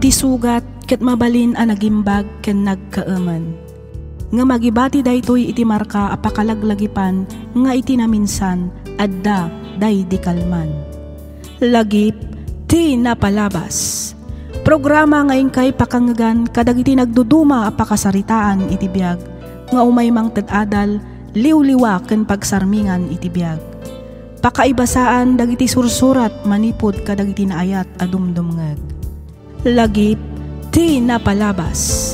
Iti sugat ket mabalin a nagimbag ken nagkaaman. Nga magibati daytoy iti marka a pakalaglagipan nga iti naminsan adda day di kalman. Lagip ti napalabas. Programa ngayon kay pakangagan kadagiti nagduduma a pakasaritaan iti biag nga umaymang ted-adal liwliwa ken pagsarmingan iti biag. Pakaibasaan dagiti sursurat manipod kadagiti naayat a dumdumngeg. Lagip ti napalabas.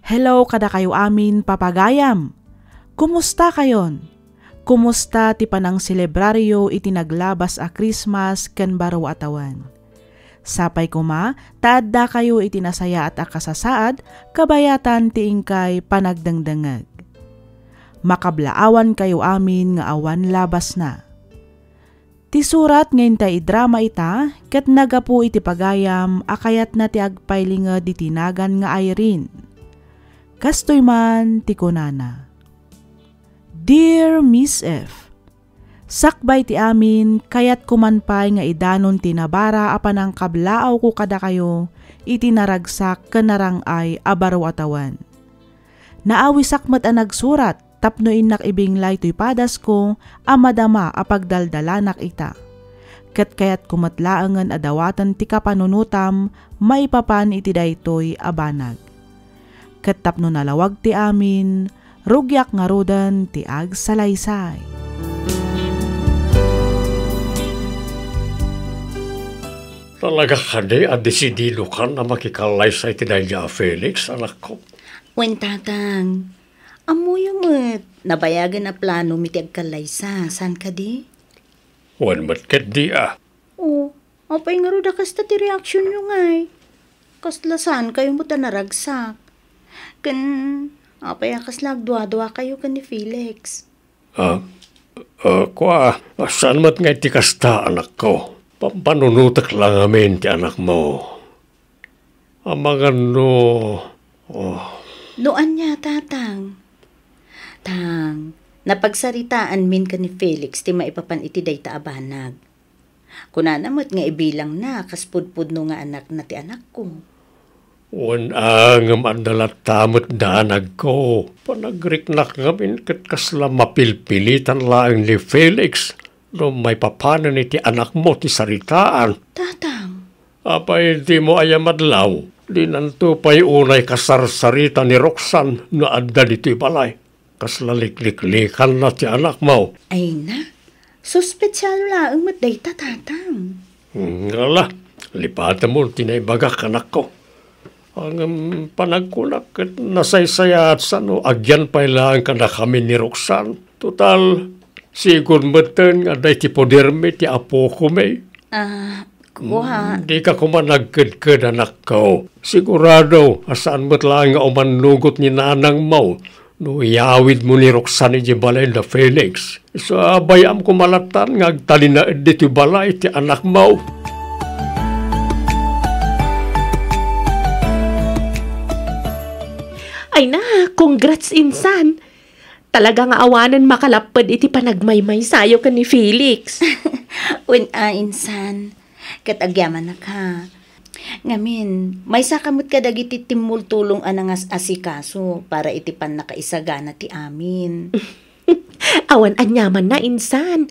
Hello kada kayo amin papagayam. Kumusta kayon? Kumusta ti panang selebraryo iti naglabas a Christmas ken baro atawan? Sapay kuma, taadda kayo iti nasaya at akasasaad, kabayatan ti ingkay panagdangdangag. Makablaawan kayo amin nga awan labas na. Ti surat ngayon ta idrama ita, ket nagapu iti pagayam, akayat na ti agpaylingad di tinagan nga Irene. Kastoy man ti kunana. Dear Miss F, sakbay ti amin kayat kumanpay nga idanon tinabara apan ang kablaaw ko kada kayo iti naragsak kanarang ay abaro atawan. Naawisak mat ang nagsurat tapno inak ibinglay to'y padas ko amadama apagdaldalanak ita. Kat kayat kumatlaangan adawatan ti kapanunutam maipapan iti daytoy abanag. Kat tapno nalawag ti amin rugyak nga rodan ti ag salaysay. Talaga kani at desidido ka na makikalaysay ti Nadia Felix, anak ko. Wen tatang, amuyo mo't nabayagan na plano miti agkalaysa, san ka di? Wen mat ket di Oo, apay nga roda kasta ti reaksyon nyo ngay. Kaslasan kayo mo ta naragsak. Kan, apay akas lagdwa-dwa kayo kan ni Felix. Saan mat nga ti kasta, anak ko? Pampanunutak lang amin ti anak mo. Amangan no... Noan niya, tatang. Tang, napagsaritaan min ka ni Felix ti maipapan iti dayta abanag. Kunanamot nga ibilang na, kaspudpud no nga anak na ti anak ko. Wan angam andalat tamot danag ko. Panagriknak ngamin kat kasla mapilpilitan lang ni Felix. No may papanan iti anak mo ti saritaan. Tatang. Apay di mo ayamadlaw. Di nanto pa'y unay kasarsarita ni Roxanne na adda dito'y balay. Kasla likliklikan na ti anak mo. Ay na, suspesyal lang matdayta, tatang. Ngala, lipatan mo tinaybagak anak ko. Ang panagkunak at nasaysaya at sano, agyan pa'y lang ka na kami ni Roxanne. Total, sigur matan nga day ti poderme ti apo ko may. Kuha. Di ka kumanagkad-kad anak ko. Sigurado, asaan mo't lang nga umanugot ni nanang mo. No iyawid mo ni Roxanne di balay na Felix. So bayam kumalatan nga agtalinaad di ti balay ti anak mo. Ay na, congrats insan. Talagang awanan makalapad iti panagmaymay sayo ka ni Felix. Insan, katagyaman na ka. Ngamin, may sakamot ka dagiti timultulong anangas asikaso para iti pan nakaisagana ti amin. Awan anyaman na insan.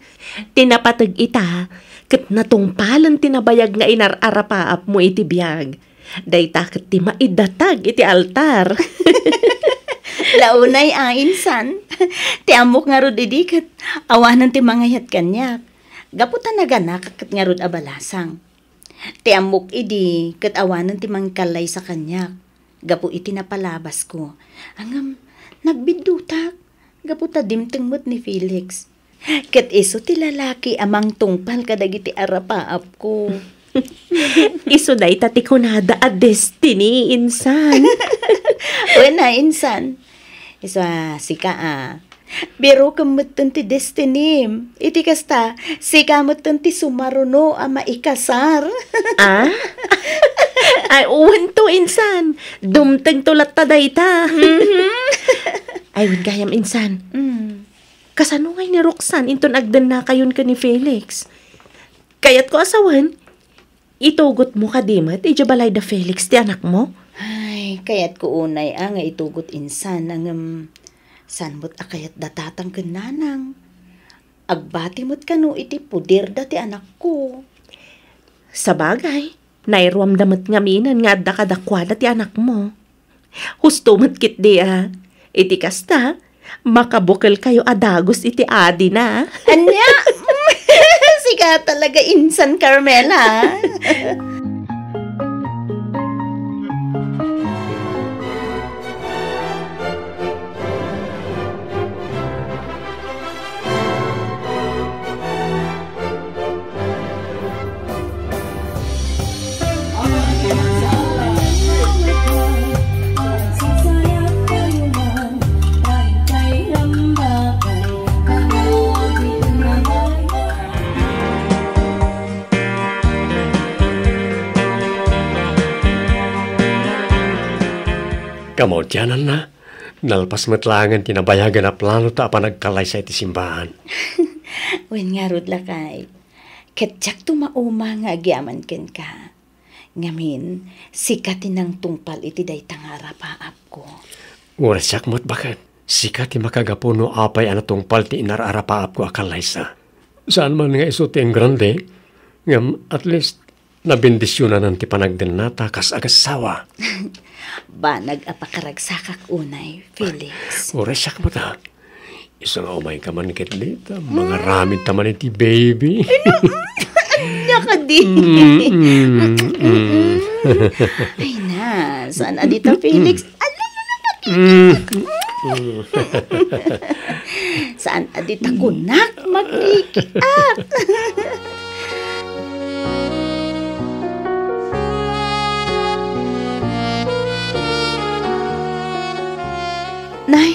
Tinapatag ita, kat natungpalan tinabayag nga inararapaap mo iti biyag. Dayta kat ti maidatag iti altar. Launay insan. Ti amok nga rod idikat. Awanan ti mangayat kanyak. Gaputan na ganak kat nga rod abalasang. Ti amok idi kat awanan ti mangkalay sa kanyak. Gapu iti napalabas ko. Angam, nagbidutak. Gaputa dimtengmot ni Felix. Kat iso ti lalaki amang tungpal kadagiti arapaap ko. Iso na itati ko nada a destiny, insan. Wala, insan. Iso sika Biro kamutan ti destiny. Iti kasta, sikamatan ti sumaruno a maikasar. Ay, uwan to, insan. Dumteng tulat ta dayta. Ay, win kayam, insan. Kasanungay ni Roxanne inton agdan na kayon ka ni Felix. Kayat ko asawan, itugot mo ka dimat, balay da Felix ti anak mo? Ay, kayat ko unay nga itugot insan ang sanmot akayat datatang kenanang. Agbati mo't kanu iti pudir dati anak ko. Sa bagay, nairuam damat ngaminan nga adda kadakwada ti anak mo. Husto mo't kit di iti kasta, makabukal kayo adagos iti adi na. Anya? Sika talaga insan Carmela. Kamodyanan na. Nalpas matlangan tinabayagan na plano ta pa nagkalay sa iti simbahan. Wen nga rod lakay. Ketyak tumauma nga agyaman ken ka. Ngamin, sikatin ng tungpal iti day tangarapaap ko. Urasak mo't bakit? Sikat ti makagapuno apay ana tungpal ti inararapaap ko akalay sa. Saan man nga iso ti ang grande, ngam at least nabindisyonan ti panagden nata kas agasawa. Ba nag-apakaragsakak unay, Felix. Urasak mo ta. Isang umay ka man kit dito. Mga ramid taman iti baby. Naka di. Ay na, saan adita Felix? Saan adita kunak? Mag-ikiak. Nay,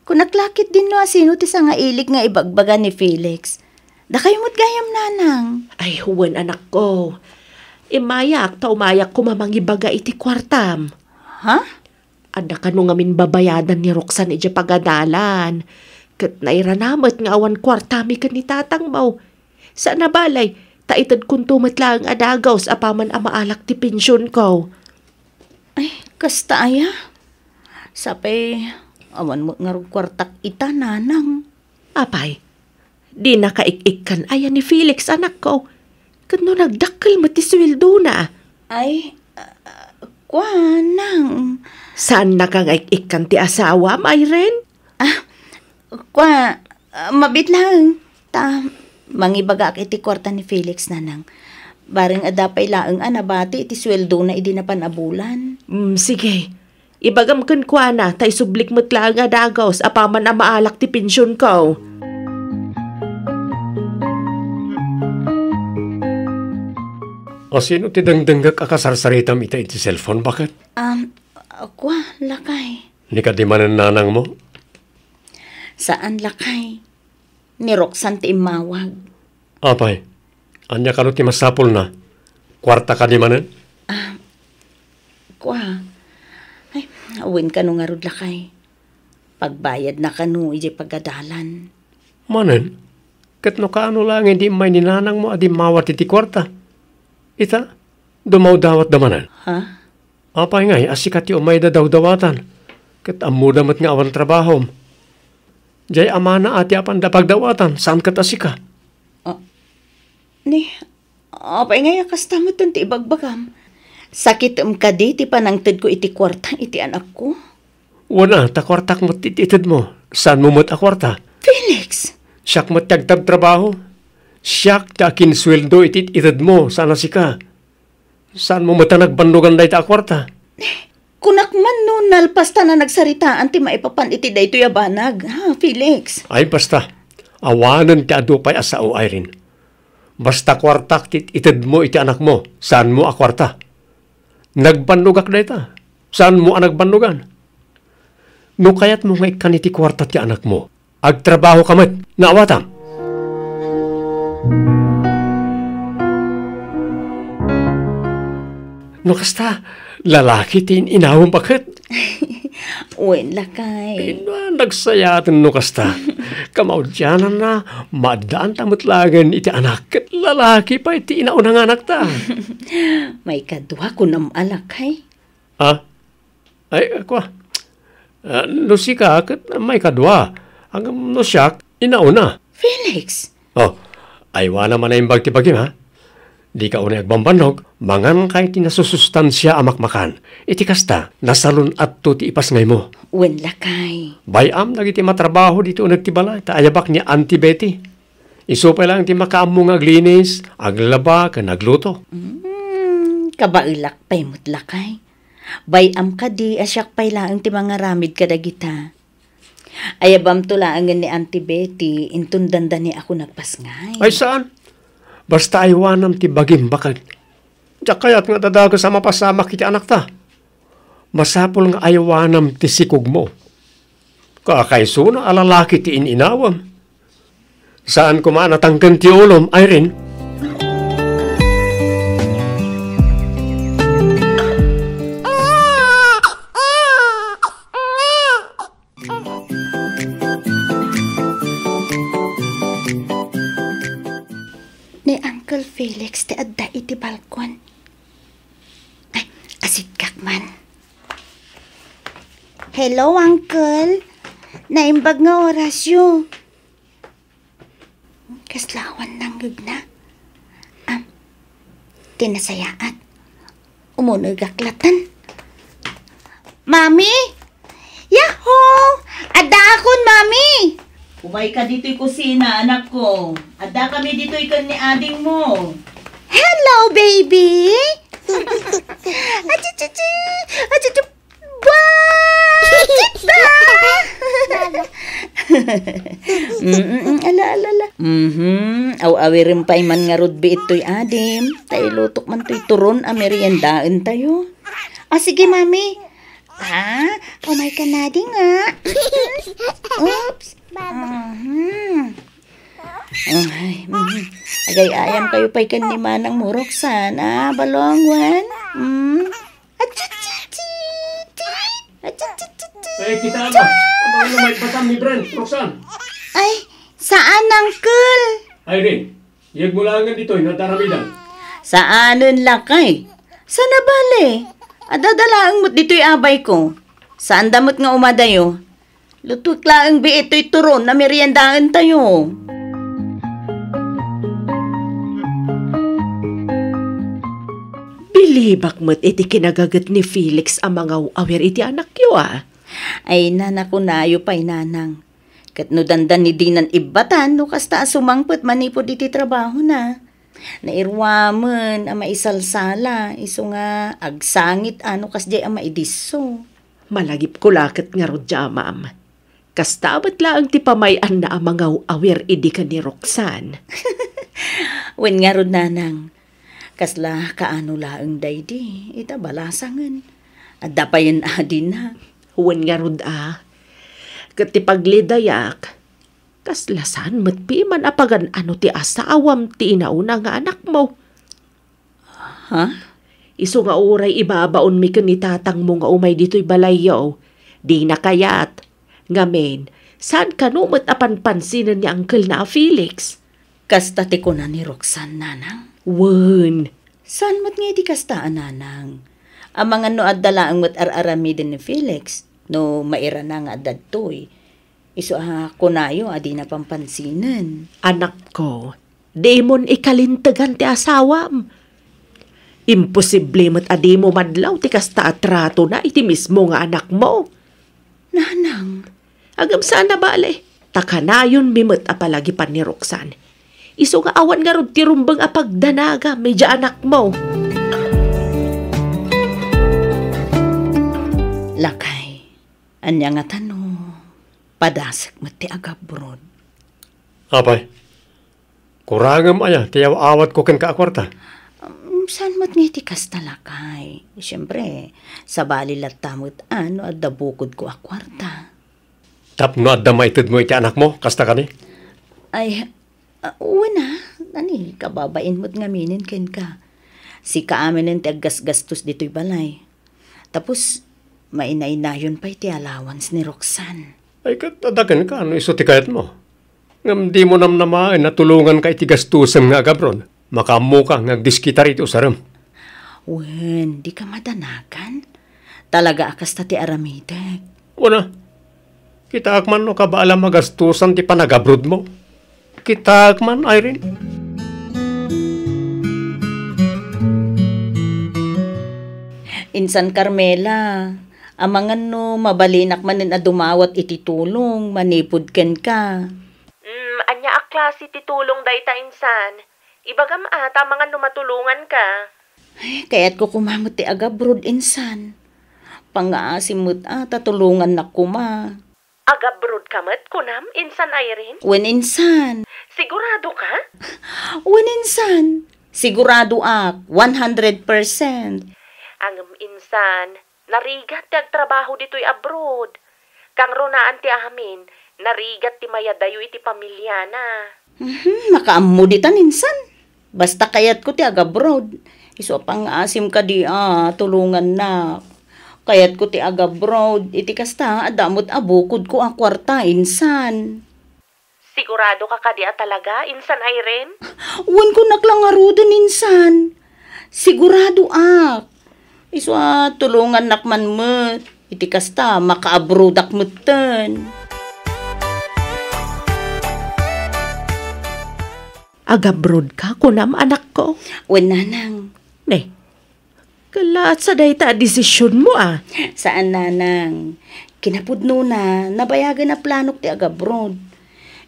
kunaklakit din no asino ti sa nga ilig nga ibagbaga ni Felix. Da kayo mo't gayam nanang. Ay, huwan anak ko. Imayak ta umayak kumamangibaga iti kwartam. Ha? Ada ka nung amin babayadan ni Roxanne iti pagadalan. Kat nairanamat nga awan kwartami ka ni tatang maw. Sa nabalay, taitad kung tumatla ang adagaw sa apaman amaalak ti pensyon ko. Ay, kasta aya. Sapay, awan mo nga kwartak ita nanang. Apay, di nakaik-ikkan aya ni Felix anak ko. Kat no nagdakkel matiswildo na. Ay, kwanang. Saan nakangik-ikkan ti asawa, Myren? Mabit lang. Mangibaga iti kwarta ni Felix nanang. Baring adapay laeng anabati iti sweldo na idi na panabulan. Sige. Ibagam kan kwa na, tay sublik mo't lang adagaw sa apaman na maalak ti pensyon ko. O sino ti dangdanggak akasarsaritam ita iti cellphone, bakit? Lakay. Ni ka di manan nanang mo? Saan lakay? Ni Roxanne ti imawag. Apay, anya ka no ti masapol na. Kwarta ka di manan? Ay, awin ka nung arud lakay. Pagbayad na ka no, iji pagadalan. Manan? Kat no kaano lang, hindi may ninanang mo adi mawat iti kwarta. Ita, dumaw dawat damanan. Ha? Apay ngay, asikat ti umay da daw-dawatan. Kat amuda mat nga awan trabaho. Jay amana ati apan da pagdawatan, saan kat asika? Apay ngay, kastamot ti ibagbagam. Sakit ka di, ti panangtid ko iti kwarta, iti anak ko. Wana, ta kwartak mo tititid mo. Saan mo mat a kwarta? Felix! Siyak mat tagtab trabaho. Siyak ta kinsweldo ititid mo. Sana sika. Saan mo mat nagbandugan day ta kwarta? Kunak man no, nalpasta na nagsaritaan ti maipapan iti day to yabanag. Ha, Felix? Ay basta. Awanan ti adupay asao ay rin. Basta kwartak ititid mo iti anak mo. Saan mo a kwarta? Nagbandugak day ta. Saan mo ang nagbandugan? No kayat mo nga ikan iti kwarta ti anak mo. Agtrabaho ka mat. Naawatam. No kasta, lalaki tin inawang bakit? Uwen lakay. Nagsayatin no kasta. Kamaudyanan na, madaan tamutlagan iti anak ket lalaki pa iti inaunang anak ta. May kadwa ko nam alakay. Ha? Ay, ako. No si ka, ket may kadwa. Ang no siya, inauna. Felix, Oh, aywa naman na yung bagti-bagim, ha? Di ka unay agbambanog, mangan kay tinasusustansya amakmakan. Iti kasta, nasalun at to ti ipas ngay mo. uwen lakay. Bayam, nagiti matrabaho dito nagtibala, taayabak niya Auntie Iso pa lang ti makaamong aglinis, aglaba, kanagluto. Kabailak pa'y mutlakay. Bayam ka di, asyak pa'y laang ti mga ramid kadagita. Ayabam tulaangan ni Auntie Betty, intundanda ni ako nagpasngay. Ay saan? Basta aywanam ti bagim bakag. Diyak kaya't nga dadaga sa mapasamak iti anak ta. Masapol nga aywanam ti sikog mo. Kakaiso na alalaki ti ininawam. Saan ko manatanggan ti ulom, Irene? Ni Uncle Felix ti adda iti balkon. Ay, asit kakman. Hello, Uncle. Naimbag nga orasyo. Kaslawan ng gugna. Tinasayaat. Umunagaklatan. Mami! Yahoo! Adda akon, Mami! Umay ka dito'y kusina, anak ko. Adda kami dito'y kan ni ading mo. Hello, baby! Achichichi! Achichi! Ala. Aw-awirin pa'y man nga rudbi ito'y adim. Tayo lutok man to'y turon, meriendaan tayo. Sige, Mami. Umay ka na di nga. Oops. Agay ayam kayo pa'y kanimanang murok sana, balongwan. Ay, kita ba? Ang may batam ni Brent, Roxanne. Ay, saan, Uncle? Irene, iyag mo lang dito, nadaramidan. Saanon lakay? Sa nabali? Adadalaang mo't dito'y abay ko. Saan damot nga umadayo? Lutuk laang bi ito'y turon na meriendaan tayo. Bilibak mo't iti kinagagat ni Felix ang mga awir iti anak yo Ay, nanak ko nayo pa'y nanang. Kat no dandan ni dinan ibatan, no kasta sumangpot manipod iti trabaho na. Nairwaman, ama isalsala, iso nga agsangit ano kasdi ama idiso. Malagip ko lakit nga rodya, ma'am. Kastabat lang ti pamayan na ang mga awir idi ka ni Roxanne. Wen nga rod nanang, kasla kaano laang daydi, ita balasangan. Adda pa yan adin na. Wen nga rod kat ti paglidayak, kaslasan matpi man apagan ano ti asawam ti inauna nga anak mo. Ha? Iso nga uray ibabaon mi ni tatang mo nga umay dito'y balayaw. Di na kayat. Ngamen, saan ka numot apanpansinan ni Uncle na Felix? Kasta ti ko na ni Roxanne, nanang. Wen. Saan mo't nga di kastaan, nanang? Ang mga no adala ang mo't ararami din ni Felix, no maira na nga dadtoy. Iso kunayo adi na pampansinan. Anak ko, di mon ikalintagan ti asawam. Imposible mo't adi mo madlaw ti kasta atrato na iti mismo nga anak mo. Nanang, agam sana bale, takanayon mimot apalagi pan ni Roxanne. Iso nga awan nga rod ti rumbang apagdanaga, medya anak mo. lakay, anya nga tano, padasak mo ti agabrod. Apay, kurangam aya, tiyaw awat ko ken kaakwarta. Saan mo't nga ti kasta lakay? Siyempre, sa bali latamot ano at dabukod ko akwarta. Tapno at damaitid mo iti anak mo, kasta ka ni? Ay, uwana, ani, kababain mo't ngaminin ken ka. Si kaamin ng tiaggas-gastos dito'y balay. Tapos, Mainainayon pa iti allowance ni Roxanne. Ay katadagan ka, iso ti kayat mo. Ngam di mo namnamain na tulungan ka iti gastusem nga agabron. Makamu ka ngagdiskita rito saram. Wen, di ka madanagan. Talaga akas ta ti aramidek. Una, kita akman no kabaala magastusan ti panagabrod mo. Kita akman, Irene. Insan Carmela, amangan no mabalinak manin a dumawat iti tulong, manipod ken ka. Anya a klase ti tulong dayta insan. Ibagam ata mga numatulungan ka. Kaya't ko kumamot ti agabroad insan. Pangaasim mo't tulungan na kuma. Agabrod ka met kunam, insan Irene? Wen insan. Sigurado ka? Wen insan. Sigurado ak, 100%. Ang insan, narigat ti agtrabaho dito'y abroad. Kang ronaan ti amin, narigat ti mayadayo iti pamilya na. Makaamuditan insan. Basta kayat ko ti agabroad. Iso pang-asim ka di tulungan na. Kayat ko ti agabroad. Iti kasta adamot abukod ko ang kwarta insan. Sigurado ka kadi talaga, insan Irene? Uwan ko naklangarudan insan. Sigurado ak. Iso tulungan nakman mo. Iti kasta makaabroad ak mutan. Agabrod ka kunam anak ko? Wen nanang. Ne, kalaat sa dayta desisyon mo Saan nanang? Kinapudno na, nabayagan na planok ti agabroad.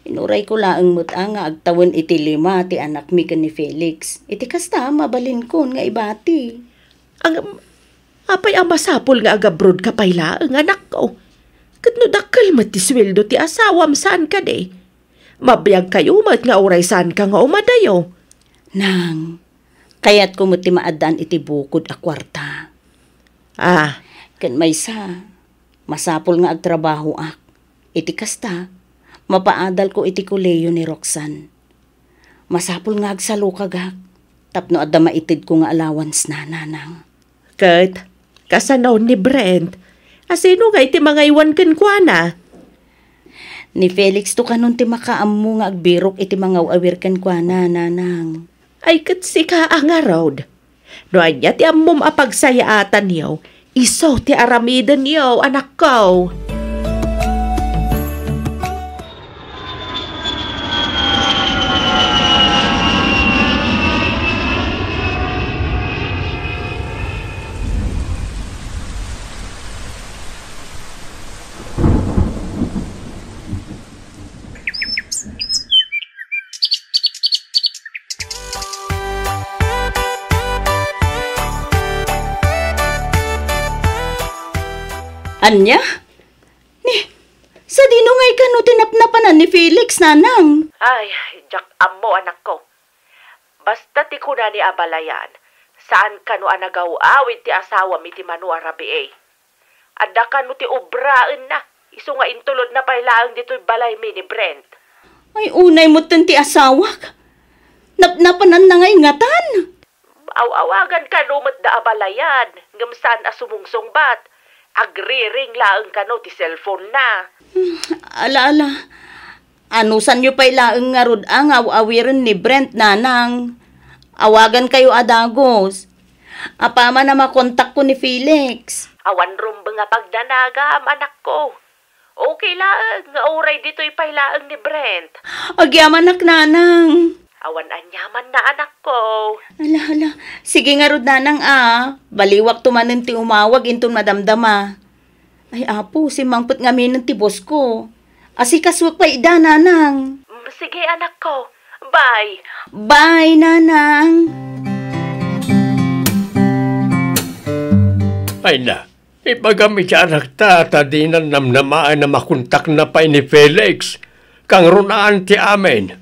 Inuray ko laang muta nga agtawan iti 5 ti anak mi ni Felix. Iti kasta mabalin kon nga ibati. Ang apay ang masapol nga agabroad ka payla ang anak ko. Katno dakkel mat ti sweldo ti asawam saan ka de. Mabiyag kayo mat nga oray saan ka nga umadayo. Nang, kaya't kumuti maadaan iti bukod a kwarta. Ken maysa, masapol nga agtrabaho ak. Iti kasta, mapaadal ko iti kuleyo ni Roxanne. Masapol nga agsalukag ak. Tapno adda maitid ko nga allowance na nanang. Kat, kasanaw ni Brent, asino nga iti mga iwan kenkwana? Ni Felix to kanon ti makaammo nga agbirok iti mga awir kenkwana nanang. Ay kat si ka ang road. No anya ti ammom apagsayaatan niyo, iso ti aramidan niyo, anak ko. Anya? Sa dinungay ka no tinapnapanan ni Felix, nanang. Ay, Jack ammo anak ko. Basta ti kuna ni abalayan, saan ka no anagaw-awid ti asawa mi ti Manu Arabi Adda ka no ti ubraan na, iso nga intulod na pailaang dito'y balay mi ni Brent. Ay unay mo ti asawak. Napnapanan na ngay ngatan. Awagan ka no mat da abalayan, ngamsan asumungsong bat. Agri-ring laang ka no ti cellphone na. Ala. Anusan nyo pa'y laang nga rod ang awirin ni Brent, nanang. Awagan kayo adagos. Apama na makontak ko ni Felix. Awan rumba nga pagdanagam, anak ko. Okay laang, nga oray dito'y pailaang ni Brent. Agyaman nak, nanang. Awan anyaman na, anak ko. Ala. Sige nga rod, nanang Baliwak tumanin ti umawag intong madamdama. Ay apo, si mangput nga minan ti boss ko. Asikaswag pa ida, nanang. Sige, anak ko. Bye. Bye, nanang. Ay na, ipagamit siya anak di na namnamaan na makuntak na pa ni Felix. Kang runaan ti amin.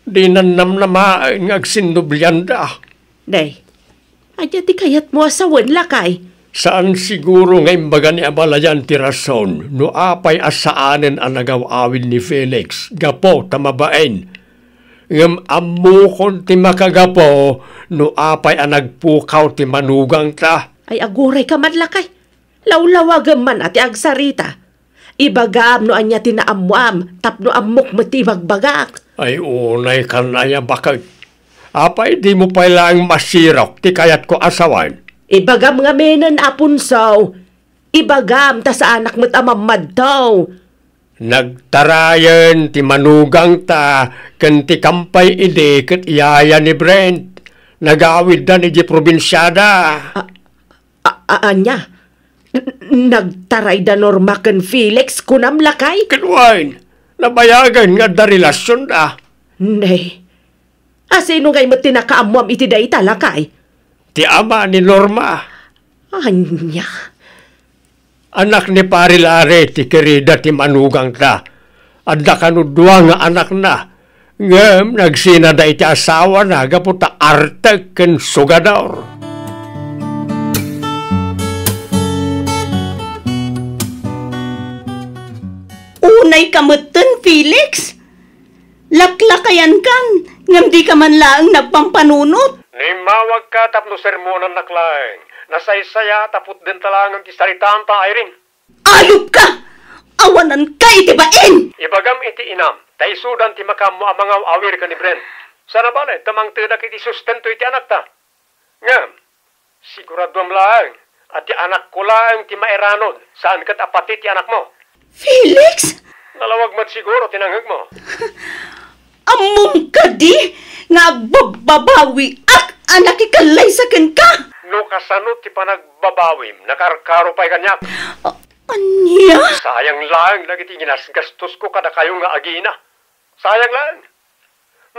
Di na namnamaan nga agsindubyanda. Day, adya ti kayat mo asawan lakay. Saan siguro nga imbaga ni abalayan ti rason no apay asaanen ang nagawawin ni Felix. Gapo tamabain. Ngam amukon ti makagapo no apay ang nagpukaw ti manugang ta. Ay aguray ka man lakay. Lawlawagam man ati agsarita. Ibagam no anya tinaamuam, tapno amok matimagbagak. Ay unay kanaya bakag. Apay di mo pala ang masirok, ti kayat ko asawan. Ibagam nga menan apunsaw. Ibagam ta sa anak mo't amamad daw. Nagtarayan ti manugang ta, kan ti kampay ide kat iyaya ni Brent. Nagawid da ni di probinsyada. Anya? Nagtaray da Norma ken Felix kunam lakay? Kanwain, nabayagan nga da relasyon da. Nay, asino ngay mo tinakaamuam iti da italakay? Ti ama ni Norma. Anya? Anak ni Parilare ti kerida ti manugang ta. Adda kanudwa nga anak na. Ngem nagsinada iti asawa na gaputa arte ken sugador. Unay kamutan, Felix. Laklakayan kan, ngam di ka man laang nagpampanunot. Nimawag ka tapno sermonan naklaeng. Nasaysaya tapot din talangang ti saritaan ta, Irene. Ayop ka! Awanan ka itibain! Ibagam iti inam, taisudan ti makamu amangaw awir ka ni Brent. Sana bale, tamang tidak iti sustento iti anak ta. Ngam, siguradom laang, at ti anak ko laang ti mairanod, saan kat apati ti anak mo. Felix! Nalawag mat siguro tinanghag mo. Among ka di nga agbababawi ak anak ikalay sa ken ka! No kasano ti panagbabawim, nakarkaro pa'y kanyak. Anya? Sayang lang, nagiti ginasgastos ko kada kayo nga agina. Sayang lang.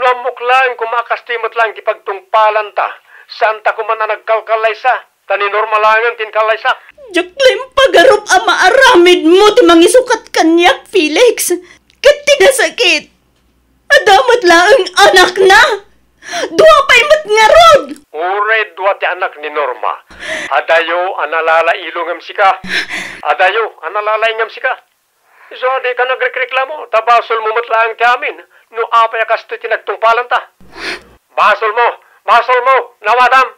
Namok lang, kumakastimot lang ti pagtungpalan ta. Santa ko man na nagkalkalay sa, tani normalangan tin kalay sa. Jaklim pagarup ama aramid mo ti mangisukat kanyak, Felix. Kat tinasakit. Adamat laang anak na. Dua pa'y matngarod. Uray dua ti anak ni Norma. Adayo analala ilongam sika. Adayo analala ingam sika. So di ka nagreklamo, tabasol mo matlaang ti amin. No apay akasto ti nagtungpalan ta. Basol mo, nawadam.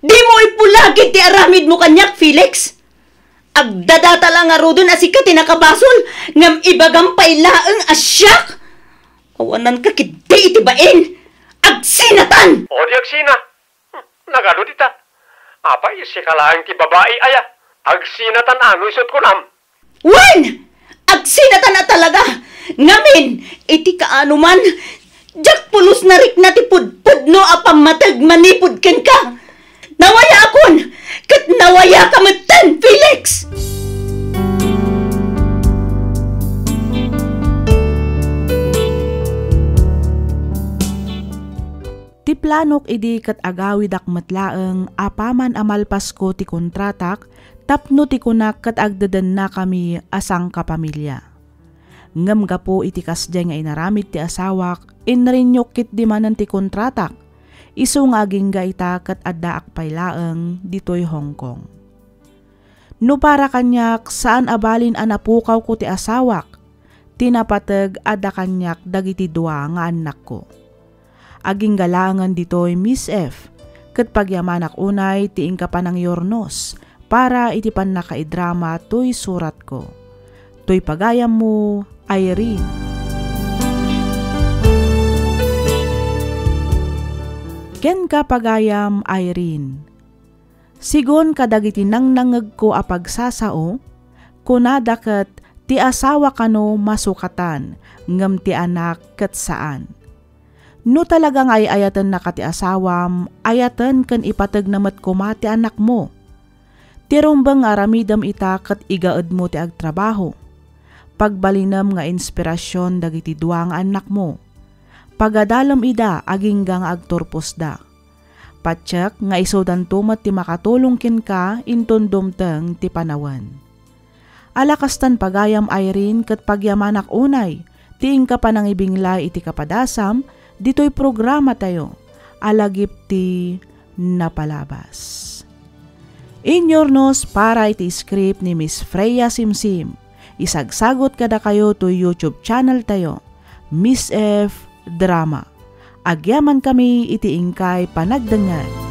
Di mo ipulagit ti aramid mo kanyak, Felix. Agdadata lang nga rodon asika tinakabasol, ngam ibagam pailaang asyak. Awanan ka kiti itibain. Agsinatan! O di agsina. Nagano dita. Apa isi kalaang ti babae aya. Agsinatan ano isot ko nam. Wen! Agsinatan na talaga. Ngamin, iti kaano man. Jak pulos na rik na ti pudpud no apam matag manipud ken ka. Nawaya akon. Kat nawaya ka matan, Felix! Ti planok idi kat agawid akmatlaeng apaman amalpas ko ti kontratak tapno ti kunak kat agdadan na kami asang kapamilya. Ngam gapo iti kasjay nga inaramid ti asawak inrinyok kit di manan ti kontratak iso nga aging gaita kat adda akpailaeng ditoy Hong Kong. No para kanyak saan abalin anapukaw ko ti asawak tinapateg adda kanyak dagiti dua nga anak ko. Aging galangan ditoy Miss F. Kat pagyamanak unay tiing ka pa ng yornos para iti pan nakaidrama to'y surat ko. To'y pagayam mo, Irene. Ken ka pagayam, Irene. Sigon kadagiti nang nangeg ko apagsasao, kunadaket ti asawa kano masukatan, ngem ti anak ket saan. No talagang ay ayatan na kati asawam, ayatan kan ipatag namat kuma ti anak mo. Tirumbang aramidam ita kat igaed mo ti agtrabaho. Pagbalinam nga inspirasyon dagiti duang anak mo. Pagadalam ida aging gang agtorpos da. Patsak nga isodan tumat ti makatulong kin ka inton dumteng ti panawan. Alakastan pagayam Irene kat pagyamanak unay, tiing ka pa nang ibinglay iti kapadasam, dito'y programa tayo, alagip ti napalabas. Inyornos para iti script ni Miss Freya Simsim. Isagsagot kada kayo to YouTube channel tayo, Miss F Drama. Agyaman kami iti ingkay panagdangan.